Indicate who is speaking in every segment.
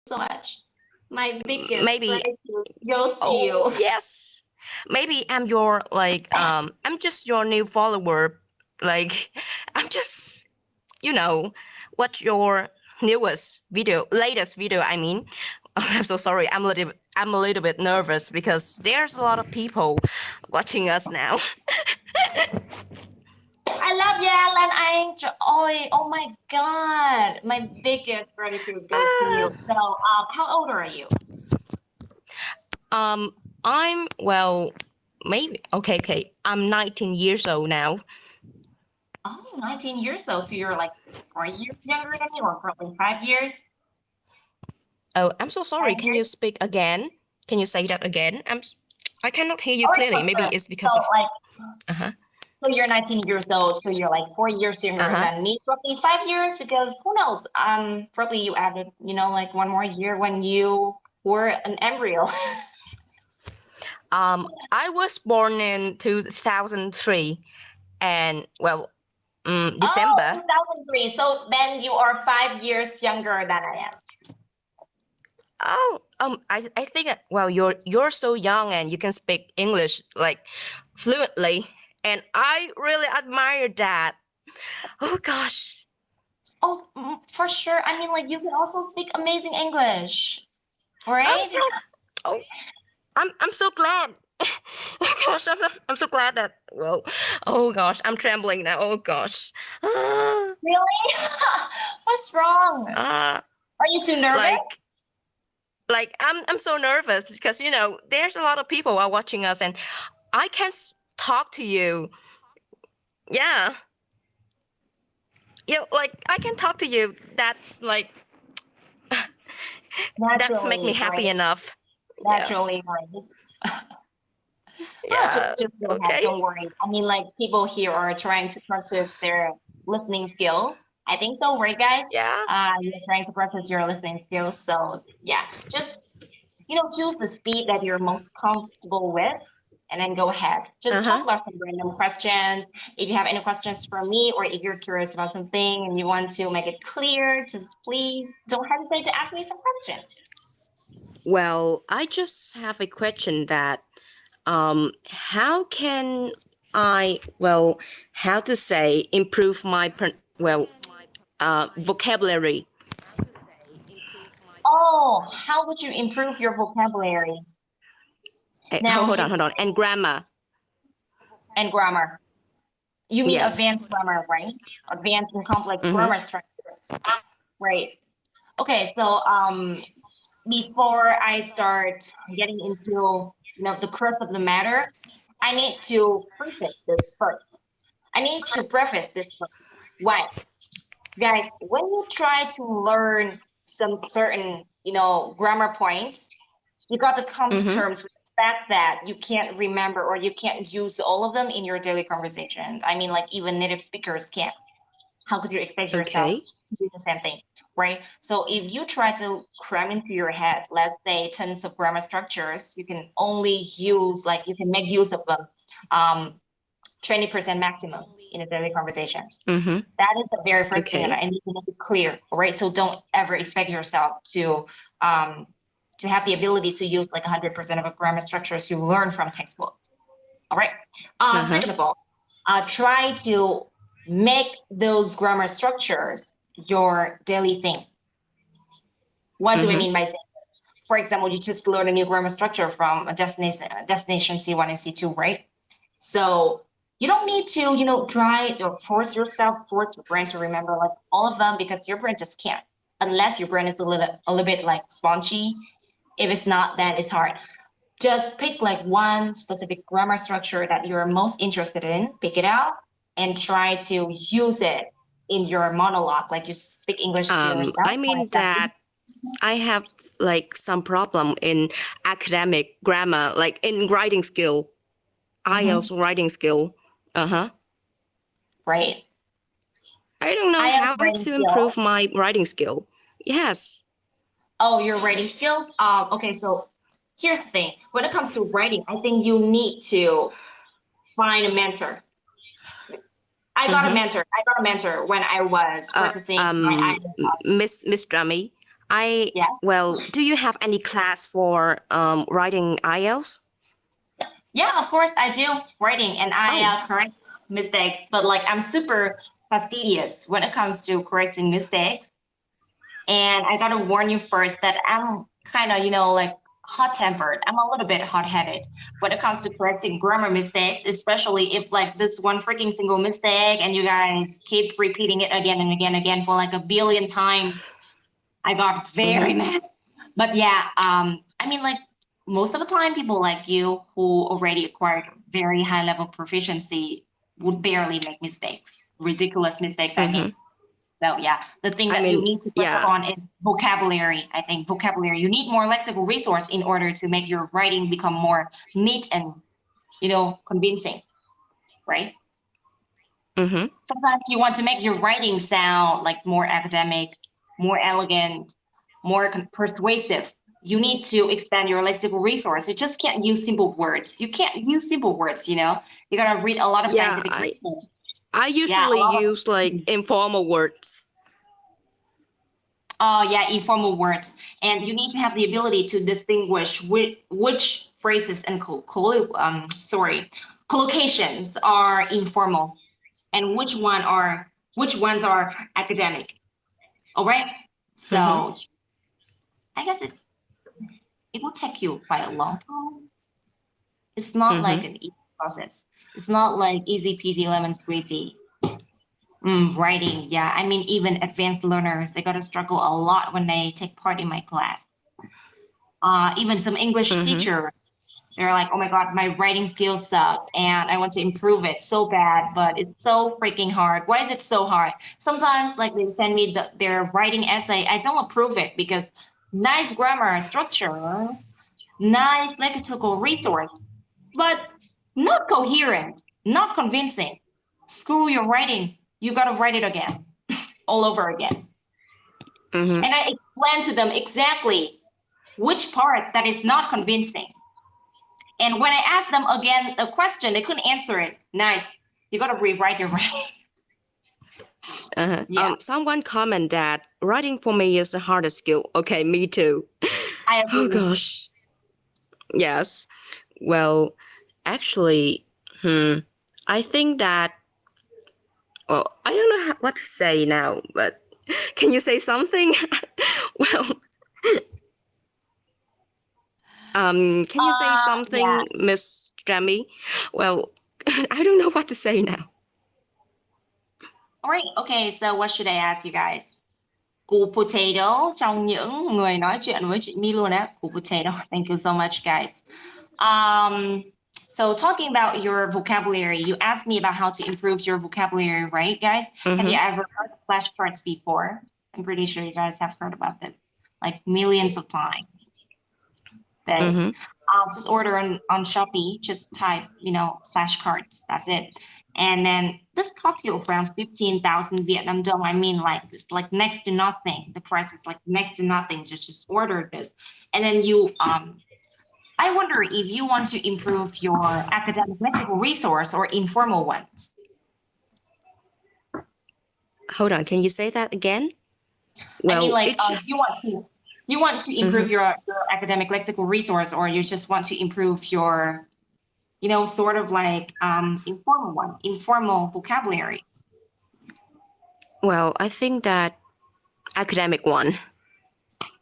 Speaker 1: so much. My biggest
Speaker 2: Maybe,
Speaker 1: gratitude goes to
Speaker 2: oh
Speaker 1: you.
Speaker 2: yes, maybe I'm your like I'm just your new follower. Like I'm just watch your latest video. I mean, I'm so sorry. I'm a little bit nervous because there's a lot of people watching us now.
Speaker 1: I love Yale and Angel. Oh my God. My biggest gratitude goes to you. So, how old are you?
Speaker 2: I'm well, maybe okay. I'm 19 years old now.
Speaker 1: Oh, 19 years old. So you're like 4 years younger than me, or probably 5 years.
Speaker 2: Oh, I'm so sorry. Can
Speaker 1: 5 years.
Speaker 2: you speak again? Can you say that again? I cannot hear you
Speaker 1: All right,
Speaker 2: clearly.
Speaker 1: for
Speaker 2: Maybe
Speaker 1: sure.
Speaker 2: it's
Speaker 1: So
Speaker 2: because of.
Speaker 1: like,
Speaker 2: Uh-huh.
Speaker 1: so you're 19 years old. So you're like 4 years younger
Speaker 2: Uh-huh.
Speaker 1: than me, probably 5 years, because who knows? Probably you added, like one more year when you were an embryo.
Speaker 2: I was born in 2003 and well,
Speaker 1: Oh,
Speaker 2: December.
Speaker 1: 2003. So then you are 5 years younger than I am.
Speaker 2: Oh, I think well, you're so young and you can speak English like fluently, and I really admire that. Oh gosh.
Speaker 1: Oh, for sure. I mean, like you can also speak amazing English,
Speaker 2: I'm
Speaker 1: right?
Speaker 2: so oh I'm so glad. Oh gosh, I'm so glad that oh gosh, I'm trembling now. Oh gosh.
Speaker 1: Really? What's wrong?
Speaker 2: Uh,
Speaker 1: Are you too nervous?
Speaker 2: like I'm so nervous because there's a lot of people are watching us and I can't talk to you. Yeah. Like I can talk to you. That's like that's make me
Speaker 1: Naturally,
Speaker 2: happy
Speaker 1: right?
Speaker 2: enough. Yeah.
Speaker 1: Naturally, right? Oh,
Speaker 2: Yeah.
Speaker 1: just go ahead.
Speaker 2: Okay.
Speaker 1: Don't worry. I mean, like people here are trying to practice their listening skills. I think so, right, guys?
Speaker 2: Yeah.
Speaker 1: You're trying to practice your listening skills. So yeah, just choose the speed that you're most comfortable with, and then go ahead. Just talk
Speaker 2: Uh-huh.
Speaker 1: about some random questions. If you have any questions for me, or if you're curious about something and you want to make it clear, just please don't hesitate to ask me some questions.
Speaker 2: Well, I just have a question that how can how to say improve my vocabulary?
Speaker 1: Oh, how would you improve your vocabulary? Now,
Speaker 2: Hold on, and grammar.
Speaker 1: and grammar. You mean
Speaker 2: Yes.
Speaker 1: advanced grammar, right? Advanced and complex
Speaker 2: Mm-hmm.
Speaker 1: grammar structures. Right. Okay, so before I start getting into the crux of the matter, I need to preface this first. I need to preface this first. Why? Guys, when you try to learn some certain, grammar points, you got to come to
Speaker 2: Mm-hmm.
Speaker 1: terms with the fact that you can't remember or you can't use all of them in your daily conversation. I mean, like even native speakers can't. How could you expect yourself
Speaker 2: Okay.
Speaker 1: to do the same thing, right? So if you try to cram into your head, let's say tons of grammar structures, you can only use, like you can make use of them 20% maximum in a daily conversation.
Speaker 2: Mm-hmm.
Speaker 1: That is the very first thing that
Speaker 2: Okay.
Speaker 1: I need to make it clear, all right? So don't ever expect yourself to have the ability to use like 100% of a grammar structures you learn from textbooks. All right.
Speaker 2: Uh-huh.
Speaker 1: Second of all, try to make those grammar structures your daily thing. What do I
Speaker 2: Mm-hmm.
Speaker 1: mean by saying? For example, you just learn a new grammar structure from a destination C1 and C2, right? So you don't need to, try or force your brain to remember like all of them, because your brain just can't, unless your brain is a little bit like spongy. If it's not, then it's hard. Just pick like one specific grammar structure that you're most interested in, pick it out, and try to use it in your monologue, like you speak English to yourself,
Speaker 2: I
Speaker 1: for
Speaker 2: mean
Speaker 1: example.
Speaker 2: that I have like some problem in academic grammar, like in writing skill,
Speaker 1: Mm-hmm.
Speaker 2: IELTS writing skill. Uh-huh.
Speaker 1: Right.
Speaker 2: I don't know
Speaker 1: IELTS
Speaker 2: how
Speaker 1: writing
Speaker 2: to
Speaker 1: skill.
Speaker 2: improve my writing skill. Yes.
Speaker 1: Oh, your writing skills. Okay, so here's the thing. When it comes to writing, I think you need to find a mentor.
Speaker 2: Mm-hmm.
Speaker 1: I got a mentor when I was practicing my IELTS.
Speaker 2: Miss Drummy.
Speaker 1: Yeah.
Speaker 2: Well, do you have any class for writing IELTS?
Speaker 1: Yeah, of course I do writing and I
Speaker 2: Oh.
Speaker 1: correct mistakes, but like I'm super fastidious when it comes to correcting mistakes. And I gotta warn you first that I'm kind of, like hot-tempered. I'm a little bit hot-headed when it comes to correcting grammar mistakes, especially if like this one freaking single mistake and you guys keep repeating it again and again and again for like a billion times. I got very
Speaker 2: Mm-hmm.
Speaker 1: mad. But yeah, I mean, like most of the time, people like you who already acquired very high level proficiency would barely make mistakes, ridiculous mistakes, I
Speaker 2: Mm-hmm.
Speaker 1: mean. So yeah, the thing
Speaker 2: I
Speaker 1: that you
Speaker 2: mean,
Speaker 1: need to work
Speaker 2: yeah.
Speaker 1: on is vocabulary. I think vocabulary. You need more lexical resource in order to make your writing become more neat and convincing, right?
Speaker 2: Mm-hmm.
Speaker 1: Sometimes you want to make your writing sound like more academic, more elegant, more persuasive. You need to expand your lexical resource. You just can't use simple words. You can't use simple words. You gotta read a lot of
Speaker 2: Yeah,
Speaker 1: scientific research.
Speaker 2: I
Speaker 1: Yeah, a
Speaker 2: usually
Speaker 1: lot of
Speaker 2: use like informal words.
Speaker 1: yeah, informal words, and you need to have the ability to distinguish which phrases and collocations are informal and which ones are academic. All right.
Speaker 2: Mm-hmm.
Speaker 1: So I guess it will take you quite a long time. It's not
Speaker 2: Mm-hmm.
Speaker 1: like an easy process. It's not like easy peasy lemon squeezy. Writing, yeah. I mean, even advanced learners, they gotta struggle a lot when they take part in my class. Even some English
Speaker 2: Mm-hmm.
Speaker 1: teacher, they're like, oh my God, my writing skills suck and I want to improve it so bad, but it's so freaking hard. Why is it so hard? Sometimes like they send me their writing essay. I don't approve it because nice grammar structure, nice lexical resource, but not coherent, not convincing. Screw your writing. You got to write it again, all over again.
Speaker 2: Mm-hmm.
Speaker 1: And I explain to them exactly which part that is not convincing. And when I asked them again a question, they couldn't answer it. Nice. You got to rewrite your writing.
Speaker 2: Uh-huh.
Speaker 1: Yeah,
Speaker 2: Someone comment that writing for me is the hardest skill. Okay, me too.
Speaker 1: I
Speaker 2: Oh
Speaker 1: agree.
Speaker 2: gosh. Yes. Well, actually, I think that. Well, I don't know what to say now, but can you say something? Well, can you say
Speaker 1: Yeah.
Speaker 2: something, Miss Jamie? Well, I don't know what to say now.
Speaker 1: All right. Okay. So what should I ask you guys? Củ potato trong những người nói chuyện với chị My luôn á. Củ potato. Thank you so much, guys. So talking about your vocabulary, you asked me about how to improve your vocabulary, right, guys? Have you
Speaker 2: Mm-hmm.
Speaker 1: ever heard of flashcards before? I'm pretty sure you guys have heard about this, like millions of times. This.
Speaker 2: Mm-hmm.
Speaker 1: Just order on Shopee. Just type, flashcards. That's it. And then this costs you around 15,000 Vietnam dong. I mean, like it's like next to nothing. The price is like next to nothing. Just order this, and then you I wonder if you want to improve your academic lexical resource or informal ones.
Speaker 2: Hold on, can you say that again?
Speaker 1: I mean,
Speaker 2: Well,
Speaker 1: like
Speaker 2: it just.
Speaker 1: you want to improve
Speaker 2: Mm-hmm.
Speaker 1: your academic lexical resource, or you just want to improve your, sort of like informal vocabulary.
Speaker 2: Well, I think that academic one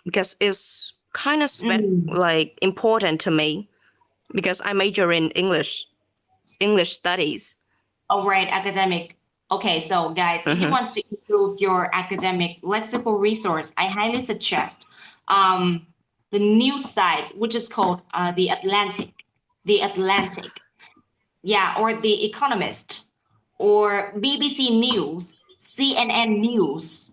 Speaker 2: because it's kind of
Speaker 1: Mm.
Speaker 2: like important to me because I major in English studies.
Speaker 1: Oh, right, academic. Okay, so guys, if you
Speaker 2: Mm-hmm.
Speaker 1: want to improve your academic lexical resource, I highly suggest um, the news site, which is called The Atlantic. The Atlantic. Yeah, or The Economist, or BBC News, CNN News.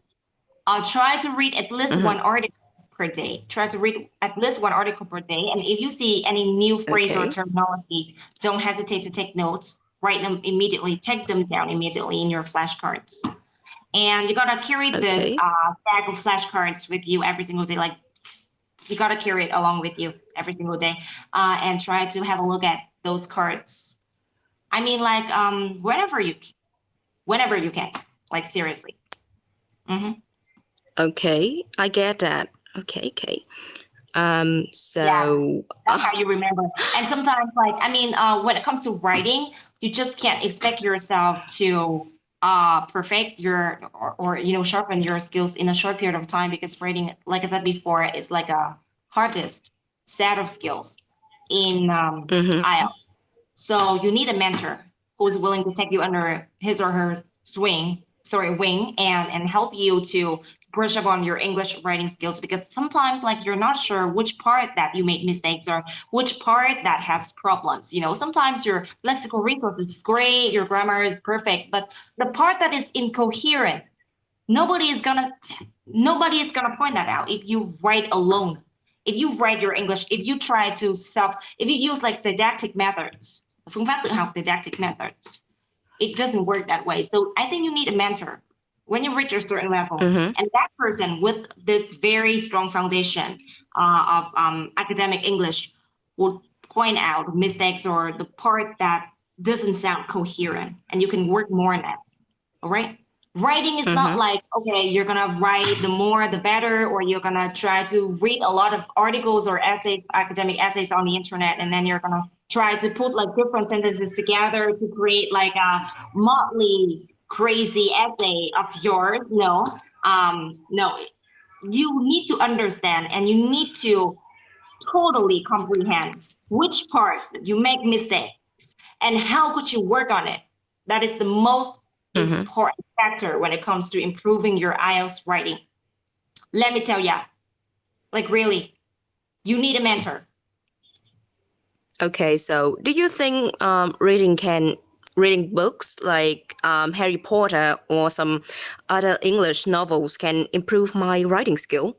Speaker 1: Try to read at least
Speaker 2: Mm-hmm.
Speaker 1: one article per day. Try to read at least one article per day. And if you see any new phrase or
Speaker 2: Okay.
Speaker 1: terminology, don't hesitate to take notes. Write them immediately. Take them down immediately in your flashcards. And you gotta carry this
Speaker 2: Okay.
Speaker 1: bag of flashcards with you every single day. Like you gotta carry it along with you every single day, and try to have a look at those cards. I mean, like whenever you can. Like seriously. Mm-hmm.
Speaker 2: Okay, I get that. Okay.
Speaker 1: Yeah,
Speaker 2: So
Speaker 1: that's how you remember. And sometimes, like, I mean, when it comes to writing, you just can't expect yourself to perfect your or sharpen your skills in a short period of time, because writing, like I said before, is like a hardest set of skills in
Speaker 2: mhm,
Speaker 1: IELTS. So you need a mentor who's willing to take you under his or her wing, and help you to brush up on your English writing skills, because sometimes, like, you're not sure which part that you make mistakes or which part that has problems. Sometimes your lexical resources is great, your grammar is perfect, but the part that is incoherent, nobody is gonna point that out if you write alone. If you write your English, if you use like didactic methods, phương pháp tự học didactic methods, it doesn't work that way. So I think you need a mentor when you reach a certain level,
Speaker 2: mhm,
Speaker 1: and that person with this very strong foundation of academic English will point out mistakes or the part that doesn't sound coherent, and you can work more on that. All right. Writing is not
Speaker 2: mhm,
Speaker 1: like, okay, you're gonna write the more the better, or you're gonna try to read a lot of articles or essays, academic essays on the internet, and then you're gonna try to put like different sentences together to create like a motley crazy essay of yours. No, you need to understand, and you need to totally comprehend which part you make mistakes and how could you work on it. That is the most
Speaker 2: mhm.
Speaker 1: important factor when it comes to improving your IELTS writing. Let me tell you, like, really, you need a mentor.
Speaker 2: Okay, so do you think reading books like Harry Potter or some other English novels can improve my writing skill?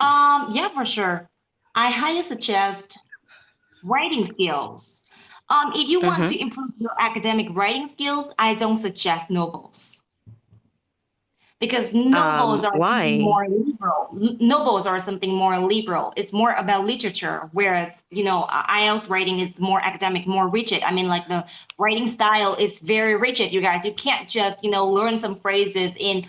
Speaker 1: Yeah, for sure. I highly suggest writing skills. If you want
Speaker 2: Mm-hmm.
Speaker 1: to improve your academic writing skills, I don't suggest novels, because novels are something
Speaker 2: Why?
Speaker 1: more liberal. Novels are something more liberal. It's more about literature, whereas IELTS writing is more academic, more rigid. I mean, like, the writing style is very rigid. You guys, you can't just learn some phrases in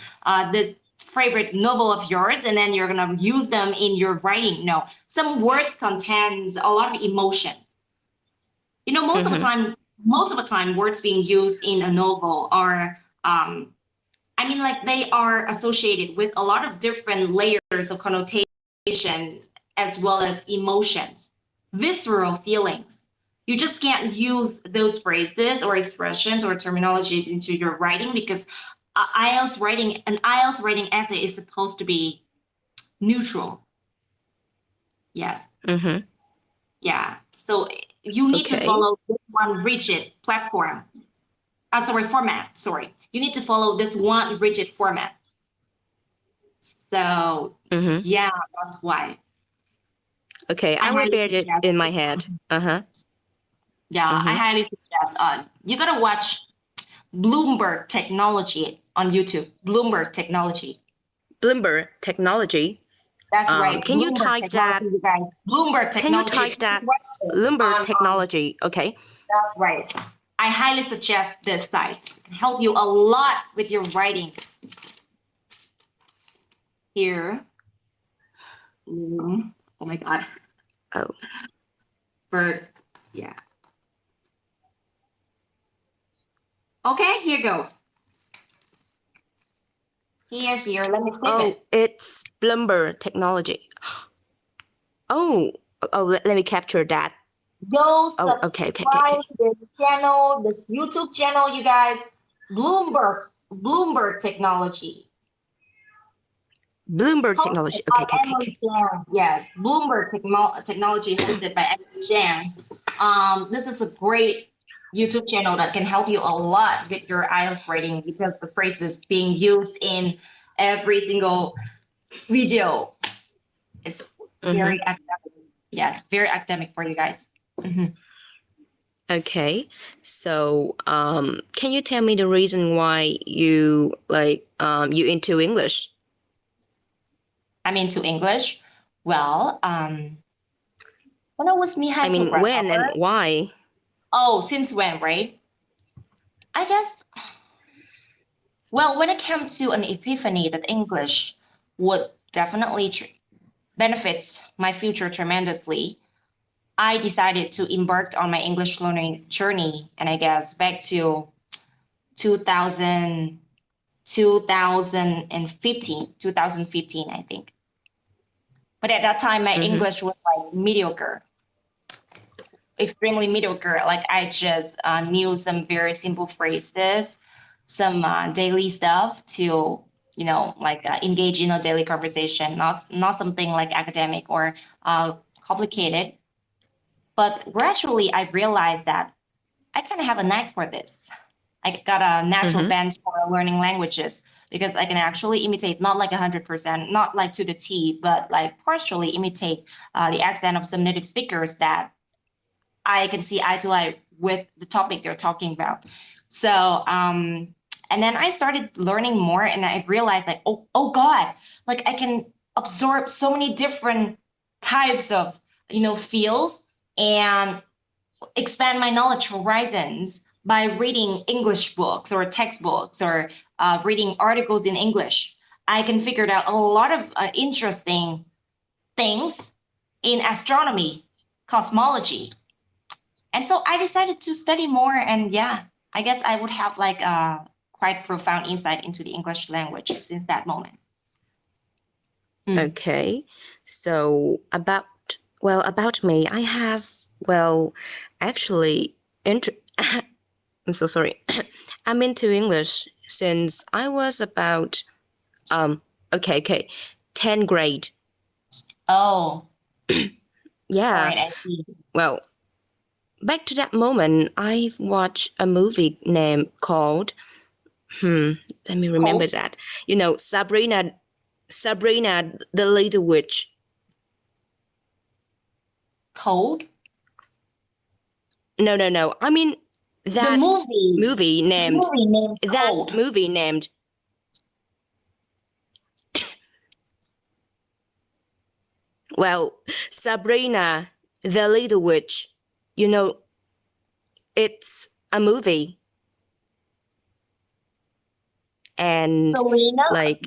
Speaker 1: this favorite novel of yours and then you're gonna use them in your writing. No, some words contains a lot of emotion. Most of the
Speaker 2: Mm-hmm.
Speaker 1: time, words being used in a novel are I mean, like, they are associated with a lot of different layers of connotations as well as emotions, visceral feelings. You just can't use those phrases or expressions or terminologies into your writing, because an IELTS writing essay is supposed to be neutral. Yes.
Speaker 2: Mm-hmm.
Speaker 1: Yeah. So you need to
Speaker 2: Okay.
Speaker 1: follow this one rigid platform. Format. Sorry. You need to follow this one rigid format. So
Speaker 2: Mm-hmm.
Speaker 1: yeah, that's why
Speaker 2: Okay,
Speaker 1: I
Speaker 2: I will
Speaker 1: highly
Speaker 2: bear it
Speaker 1: suggest.
Speaker 2: in my head. Uh-huh.
Speaker 1: Yeah, I
Speaker 2: Mm-hmm.
Speaker 1: highly suggest. You gotta watch Bloomberg Technology on YouTube. Bloomberg Technology.
Speaker 2: Bloomberg technology.
Speaker 1: That's right.
Speaker 2: Can you
Speaker 1: Bloomberg
Speaker 2: type that?
Speaker 1: Technology, you guys. Bloomberg
Speaker 2: Can you
Speaker 1: Technology.
Speaker 2: type that?
Speaker 1: Watch it
Speaker 2: Bloomberg
Speaker 1: on.
Speaker 2: technology. Okay.
Speaker 1: That's right. I highly suggest this site. It can help you a lot with your writing. Here. Oh my God.
Speaker 2: Oh.
Speaker 1: Yeah. Okay, here goes. Here. Let me clip
Speaker 2: Oh,
Speaker 1: it.
Speaker 2: it's Bloomberg technology. Oh. Oh, let me capture that.
Speaker 1: Go
Speaker 2: Oh, okay.
Speaker 1: subscribe this channel, this YouTube channel, you guys. Bloomberg Technology.
Speaker 2: Bloomberg
Speaker 1: Hosted
Speaker 2: technology.
Speaker 1: by
Speaker 2: Okay.
Speaker 1: Emily Jan. Yes, Bloomberg Technology, hosted by Emily Jan. This is a great YouTube channel that can help you a lot with your IELTS writing, because the phrases being used in every single video is
Speaker 2: Mm-hmm.
Speaker 1: very academic. Yeah, very academic for you guys.
Speaker 2: Okay. So, can you tell me the reason why you you into English?
Speaker 1: I'm into English. Well, when I was me high
Speaker 2: I
Speaker 1: school
Speaker 2: mean, when and
Speaker 1: grammar.
Speaker 2: why?
Speaker 1: Oh, since when, right? I guess, well, when it came to an epiphany that English would definitely benefits my future tremendously, I decided to embark on my English learning journey, and I guess back to 2000, 2015, I think. But at that time, my
Speaker 2: Mm-hmm.
Speaker 1: English was like mediocre, extremely mediocre. Like I just knew some very simple phrases, some daily stuff to, like engage in a daily conversation, not something like academic or complicated. But gradually, I realized that I kind of have a knack for this. I got a natural
Speaker 2: Mm-hmm.
Speaker 1: bent for learning languages because I can actually imitate, not like 100%, not like to the T, but like partially imitate the accent of some native speakers that I can see eye to eye with the topic they're talking about. So, and then I started learning more, and I realized like, oh God, like I can absorb so many different types of, fields and expand my knowledge horizons by reading English books or textbooks or reading articles in English. I can figure out a lot of interesting things in astronomy, cosmology. And so I decided to study more. And yeah, I guess I would have like a quite profound insight into the English language since that moment. Mm.
Speaker 2: Okay. So about me, I have actually int- I'm so sorry. I'm into English since I was about um okay, 10th grade.
Speaker 1: Oh, all
Speaker 2: Yeah.
Speaker 1: right, I see.
Speaker 2: Well, back to that moment, I watched a movie named called let me remember
Speaker 1: Cold,
Speaker 2: that. Sabrina the Little Witch.
Speaker 1: cold.
Speaker 2: No. I mean
Speaker 1: The
Speaker 2: that
Speaker 1: movie,
Speaker 2: movie
Speaker 1: the
Speaker 2: named
Speaker 1: movie named
Speaker 2: that
Speaker 1: Cold.
Speaker 2: movie named well, Sabrina the Little Witch. You know, it's a movie and
Speaker 1: Selena,
Speaker 2: like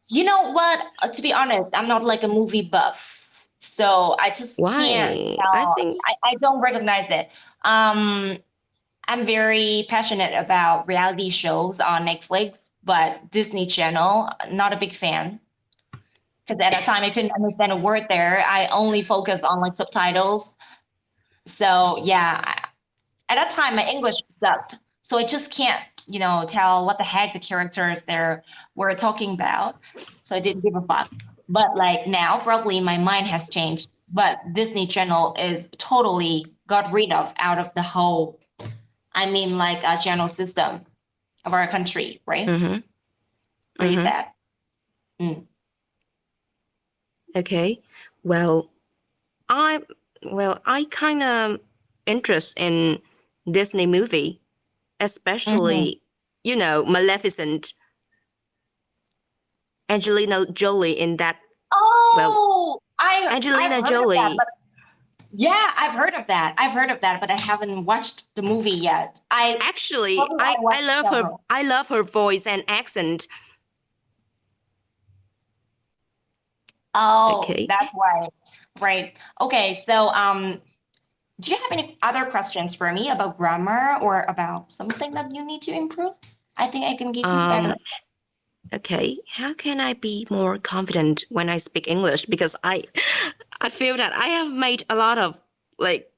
Speaker 1: you know what? To be honest, I'm not like a movie buff, so I just can't
Speaker 2: why? I
Speaker 1: tell.
Speaker 2: think
Speaker 1: I don't recognize it. Um, I'm very passionate about reality shows on Netflix, but Disney Channel, not a big fan. Because at that time I couldn't understand a word there. I only focused on like subtitles. So yeah, at that time my English sucked. So I just can't, tell what the heck the characters there were talking about. So I didn't give a fuck. But like now, probably my mind has changed. But Disney Channel is totally got rid of out of the whole, I mean, like a channel system of our country, right?
Speaker 2: mm-hmm,
Speaker 1: Pretty
Speaker 2: mm-hmm.
Speaker 1: sad. Mm.
Speaker 2: Okay. Well, I I kind of interest in Disney movie,
Speaker 1: Hmm.
Speaker 2: especially Maleficent, Angelina Jolie in that. Well,
Speaker 1: Oh, I've
Speaker 2: Angelina
Speaker 1: heard of that,
Speaker 2: Jolie.
Speaker 1: but yeah, I've heard of that. I've heard of that, but I haven't watched the movie yet. I
Speaker 2: Actually,
Speaker 1: probably I
Speaker 2: I
Speaker 1: watched
Speaker 2: love her.
Speaker 1: several.
Speaker 2: I love her voice and accent.
Speaker 1: Oh,
Speaker 2: Okay.
Speaker 1: that's why. Right. Okay, so do you have any other questions for me about grammar or about something that you need to improve? I think I can give you better.
Speaker 2: Um. Okay. How can I be more confident when I speak English? Because I feel that I have made a lot of like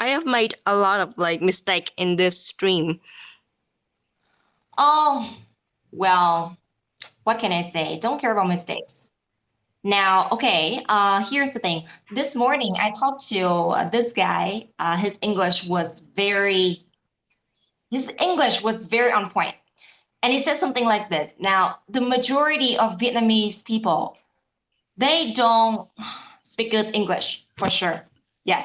Speaker 2: I have made a lot of like mistake in this stream.
Speaker 1: Oh, well, what can I say? Don't care about mistakes. Now, okay, here's the thing. This morning I talked to this guy. His English was very on point. And he said something like this. Now, the majority of Vietnamese people, they don't speak good English for sure. Yes.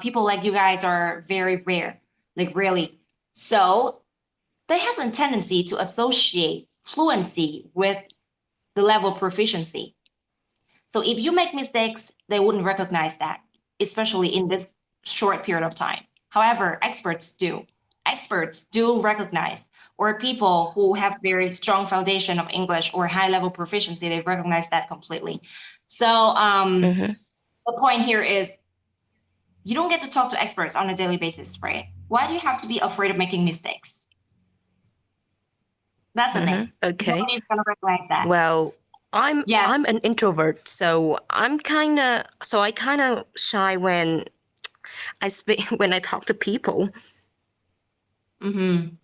Speaker 1: People like you guys are very rare, like really. So they have a tendency to associate fluency with the level of proficiency. So if you make mistakes, they wouldn't recognize that, especially in this short period of time. However, experts do. Experts do recognize or people who have very strong foundation of English or high level proficiency, they recognize that completely. So the point here is you don't get to talk to experts on a daily basis, right? Why do you have to be afraid of making mistakes? That's the thing.
Speaker 2: Okay.
Speaker 1: Nobody's gonna recognize that.
Speaker 2: Well, I'm
Speaker 1: Yes.
Speaker 2: I'm an introvert, so I kind of shy when I speak when I talk to people.
Speaker 1: When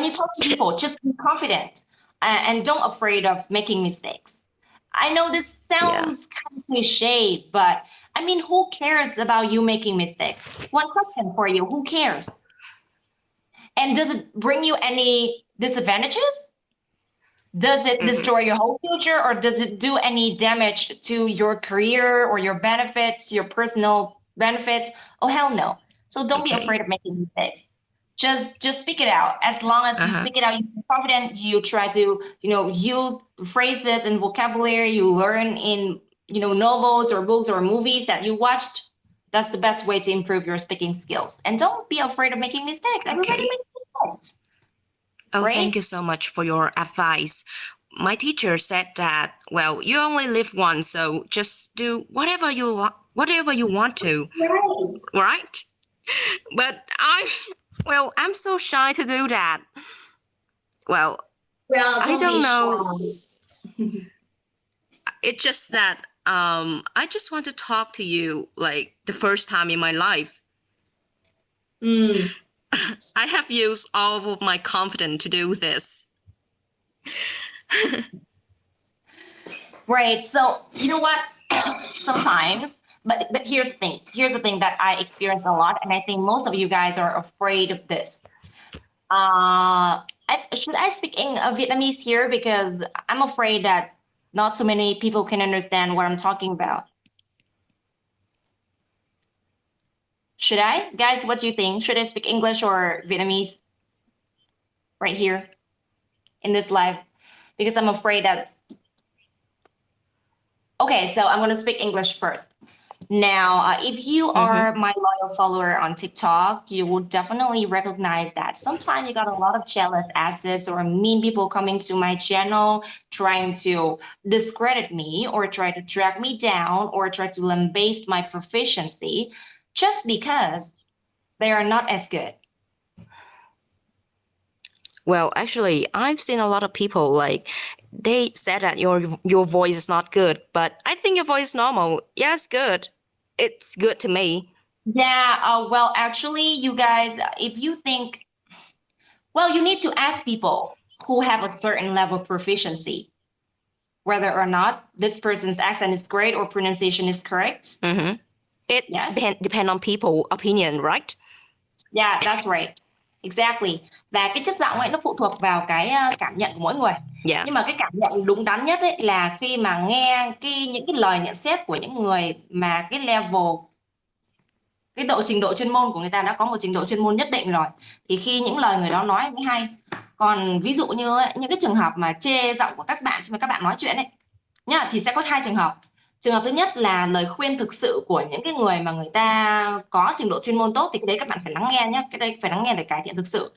Speaker 1: you talk to people, just be confident and don't afraid of making mistakes. I know this sounds kind of cliche, but I mean, who cares about you making mistakes? One question for you, who cares? And does it bring you any disadvantages? Does it destroy your whole future, or does it do any damage to your career or your benefits, your personal benefits? Oh, hell no. So don't be afraid of making mistakes. Just speak it out. As long as you speak it out, you're confident, you try to, use phrases and vocabulary you learn in, novels or books or movies that you watched. That's the best way to improve your speaking skills. And don't be afraid of making mistakes. Everybody makes mistakes.
Speaker 2: Oh,
Speaker 1: Right?
Speaker 2: thank you so much for your advice. My teacher said that, well, you only live once, so just do whatever you want to, right? But I'm so shy to do that. Well, I don't know. It's just that I just want to talk to you like the first time in my life. I have used all of my confidence to do this.
Speaker 1: Right. So you know what? Sometimes, but here's the thing. Here's the thing that I experience a lot, and I think most of you guys are afraid of this. Should I speak in Vietnamese here, because I'm afraid that not so many people can understand what I'm talking about. Should I? Guys, what do you think? Should I speak English or Vietnamese right here in this live? Because I'm afraid that... Okay, so I'm going to speak English first. Now, if you are my loyal follower on TikTok, you will definitely recognize that sometimes you got a lot of jealous asses or mean people coming to my channel trying to discredit me or try to drag me down or try to lambaste my proficiency just because they are not as good.
Speaker 2: Well, actually, I've seen a lot of people like they said that your voice is not good, but I think your voice is normal. Yeah, it's good. It's good to me.
Speaker 1: Yeah, well, actually, you guys, if you think, well, you need to ask people who have a certain level of proficiency, whether or not this person's accent is great or pronunciation is correct.
Speaker 2: It depends on people's opinion, right?
Speaker 1: Yeah, that's right. Exactly. Và cái chất giọng ấy nó phụ thuộc vào cái cảm nhận của mỗi người. Nhưng mà cái cảm nhận đúng đắn nhất ấy là khi mà nghe những cái lời nhận xét của những người mà cái level, cái trình độ chuyên môn của người ta đã có một trình độ chuyên môn nhất định rồi, thì khi những lời người đó nói mới hay. Còn ví dụ như những cái trường hợp mà chê giọng của các bạn khi mà các bạn nói chuyện ấy nhá, thì sẽ có hai trường hợp. Trường hợp thứ nhất là lời khuyên thực sự của những cái người mà người ta có trình độ chuyên môn tốt, thì cái đấy các bạn phải lắng nghe nhé, cái đấy phải lắng nghe để cải thiện thực sự.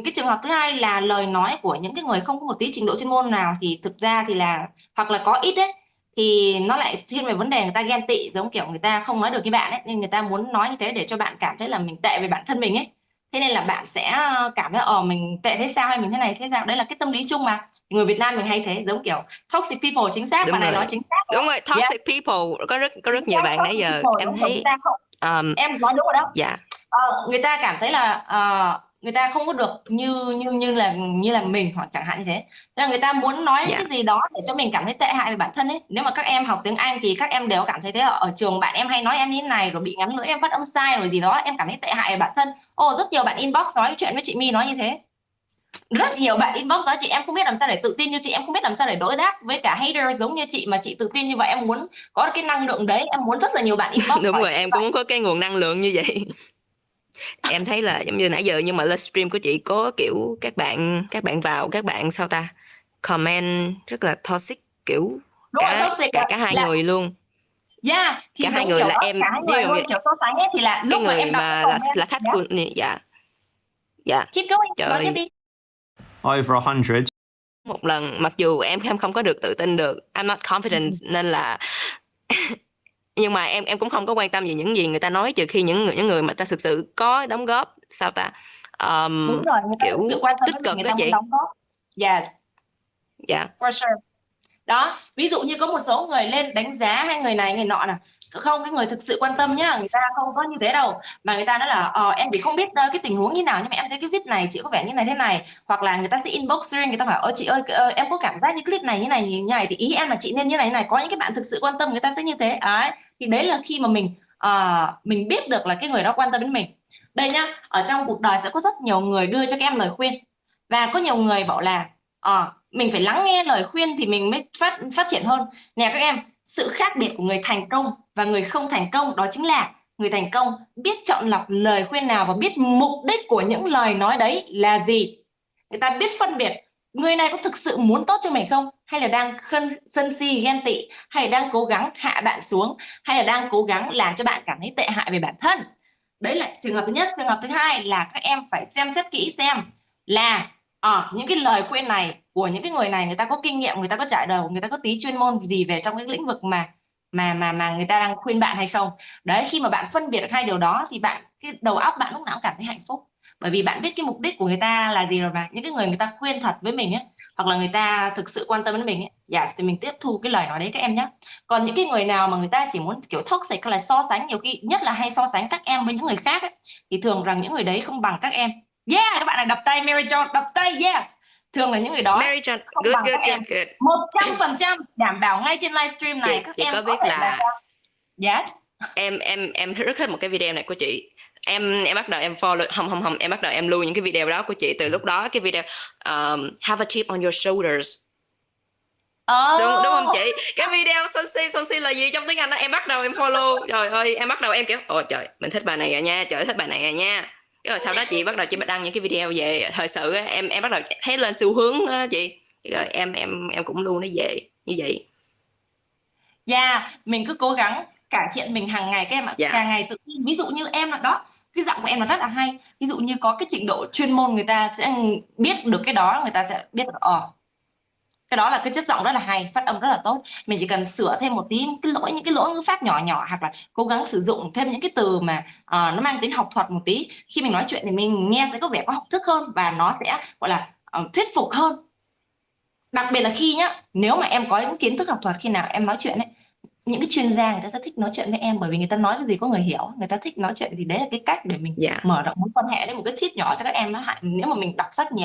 Speaker 1: Cái trường hợp thứ hai là lời nói của những cái người không có một tí trình độ chuyên môn nào, thì thực ra thì là hoặc là có ít đấy, thì nó lại thiên về vấn đề người ta ghen tị, giống kiểu người ta không nói được như bạn ấy, nên người ta muốn nói như thế để cho bạn cảm thấy là mình tệ về bản thân mình ấy. Thế nên là bạn sẽ cảm thấy mình tệ thế sao, hay mình thế này thế sao. Đấy là cái tâm lý chung mà người Việt Nam mình hay thế, giống kiểu toxic people. Chính xác, bạn này nói chính xác.
Speaker 2: Đúng rồi, toxic people có rất nhiều bạn nãy giờ em thấy.
Speaker 1: Em nói đúng rồi đó.
Speaker 2: Dạ.
Speaker 1: Người ta cảm thấy là người ta không có được như là mình, hoặc chẳng hạn như thế. Nên là người ta muốn nói cái gì đó để cho mình cảm thấy tệ hại về bản thân ấy. Nếu mà các em học tiếng Anh thì các em đều cảm thấy thế, ở trường bạn em hay nói em như thế này, rồi bị ngắn lưỡi, em phát âm sai rồi gì đó, em cảm thấy tệ hại về bản thân. Rất nhiều bạn inbox nói chuyện với chị My nói như thế. Rất nhiều bạn inbox nói chị em không biết làm sao để tự tin như chị, em không biết làm sao để đối đáp với cả hater giống như chị, mà chị tự tin như vậy. Em muốn có cái năng lượng đấy, em muốn rất là nhiều bạn inbox.
Speaker 2: Đúng rồi, em cũng muốn có cái nguồn năng lượng như vậy. Em thấy là giống như nãy giờ, nhưng mà livestream của chị có kiểu các bạn vào, các bạn sao ta, comment rất là toxic, kiểu cả hai người luôn.
Speaker 1: Thì
Speaker 2: cả hai người là em
Speaker 1: cả hai người luôn kiểu so sánh ấy, thì là
Speaker 2: cái
Speaker 1: lúc mà
Speaker 2: người
Speaker 1: em đọc
Speaker 2: mà là khách của. Dạ. Dạ.
Speaker 1: Keep going, nói tiếp
Speaker 2: Trời,
Speaker 1: đi.
Speaker 3: Over 100.
Speaker 2: một lần mặc dù em không có được tự tin được, I'm not confident nên là nhưng mà em cũng không có quan tâm về những gì người ta nói, trừ khi những người mà ta thực sự có đóng góp, sao ta,
Speaker 1: Đúng rồi, người ta thực sự
Speaker 2: kiểu
Speaker 1: quan tâm
Speaker 2: tích
Speaker 1: đến
Speaker 2: cực
Speaker 1: người
Speaker 2: đó
Speaker 1: ta muốn
Speaker 2: chị.
Speaker 1: đóng góp. Yes,
Speaker 2: Dạ.
Speaker 1: for sure. Đó, ví dụ như có một số người lên đánh giá hay người này người nọ nè, không, cái người thực sự quan tâm nhá, người ta không có như thế đâu, mà người ta nói là em thì không biết cái tình huống như nào, nhưng mà em thấy cái viết này chị có vẻ như này thế này, hoặc là người ta sẽ inbox riêng, người ta hỏi chị ơi em có cảm giác như clip này như này thì ý em là chị nên như này. Có những cái bạn thực sự quan tâm người ta sẽ như thế ấy, thì đấy là khi mà mình biết được là cái người đó quan tâm đến mình. Đây nhá, ở trong cuộc đời sẽ có rất nhiều người đưa cho các em lời khuyên, và có nhiều người bảo là mình phải lắng nghe lời khuyên thì mình mới phát triển hơn. Nè các em, sự khác biệt của người thành công và người không thành công đó chính là người thành công biết chọn lọc lời khuyên nào và biết mục đích của những lời nói đấy là gì. Người ta biết phân biệt người này có thực sự muốn tốt cho mình không, hay là đang sân si ghen tị, hay là đang cố gắng hạ bạn xuống, hay là đang cố gắng làm cho bạn cảm thấy tệ hại về bản thân. Đấy là trường hợp thứ nhất. Trường hợp thứ hai là các em phải xem xét kỹ xem là những cái lời khuyên này của những cái người này, người ta có kinh nghiệm, người ta có trải đầu, người ta có tí chuyên môn gì về trong cái lĩnh vực mà người ta đang khuyên bạn hay không. Đấy, khi mà bạn phân biệt được hai điều đó thì cái đầu óc bạn lúc nào cũng cảm thấy hạnh phúc, bởi vì bạn biết cái mục đích của người ta là gì rồi. Mà những cái người ta khuyên thật với mình ấy, hoặc là người ta thực sự quan tâm đến mình ấy, thì mình tiếp thu cái lời nói đấy các em nhé. Còn những cái người nào mà người ta chỉ muốn kiểu toxic hay là so sánh, nhiều khi nhất là hay so sánh các em với những người khác ấy, thì thường rằng những người đấy không bằng các em. Yeah, các bạn này đập tay, Mary John đập tay, yes. Thường là những người đó
Speaker 2: Mary John,
Speaker 1: không
Speaker 2: good
Speaker 1: bằng
Speaker 2: good
Speaker 1: các em.
Speaker 2: good good.
Speaker 1: 100% đảm bảo ngay trên livestream này các
Speaker 2: Chị
Speaker 1: em
Speaker 2: có
Speaker 1: có
Speaker 2: biết
Speaker 1: thể
Speaker 2: là
Speaker 1: yes.
Speaker 2: em rất thích một cái video này của chị. Em bắt đầu em follow, không em bắt đầu em lưu những cái video đó của chị từ lúc đó. Cái video have a chip on your shoulders. Đúng không chị? Cái video sân si là gì trong tiếng Anh đó, em bắt đầu em follow, trời ơi, em bắt đầu em kiểu ôi trời, mình thích bài này rồi nha, trời thích bài này rồi nha. Rồi sau đó chị bắt đầu chị đăng những cái video về thời sự á, em bắt đầu thấy lên xu hướng á chị. Rồi em cũng lưu nó về như vậy.
Speaker 1: Mình cứ cố gắng cải thiện mình hàng ngày các em ạ. Càng ngày tự tin. Ví dụ như em là đó, cái giọng của em là rất là hay. Ví dụ như có cái trình độ chuyên môn, người ta sẽ biết được cái đó, người ta sẽ biết được cái đó là cái chất giọng rất là hay, phát âm rất là tốt. Mình chỉ cần sửa thêm một tí những cái lỗi ngữ pháp nhỏ nhỏ, hoặc là cố gắng sử dụng thêm những cái từ mà nó mang tính học thuật một tí. Khi mình nói chuyện thì mình nghe sẽ có vẻ có học thức hơn, và nó sẽ gọi là thuyết phục hơn. Đặc biệt là khi nhá, nếu mà em có những kiến thức học thuật, khi nào em nói chuyện ấy, những cái chuyên gia người ta sẽ thích nói chuyện với em, bởi vì người ta nói cái gì có người hiểu, người ta thích nói chuyện, thì đấy là cái cách để mình mở rộng mối quan hệ. Đấy, một cái tip nhỏ cho các em đó. Nếu mà mình đọc sách nhiều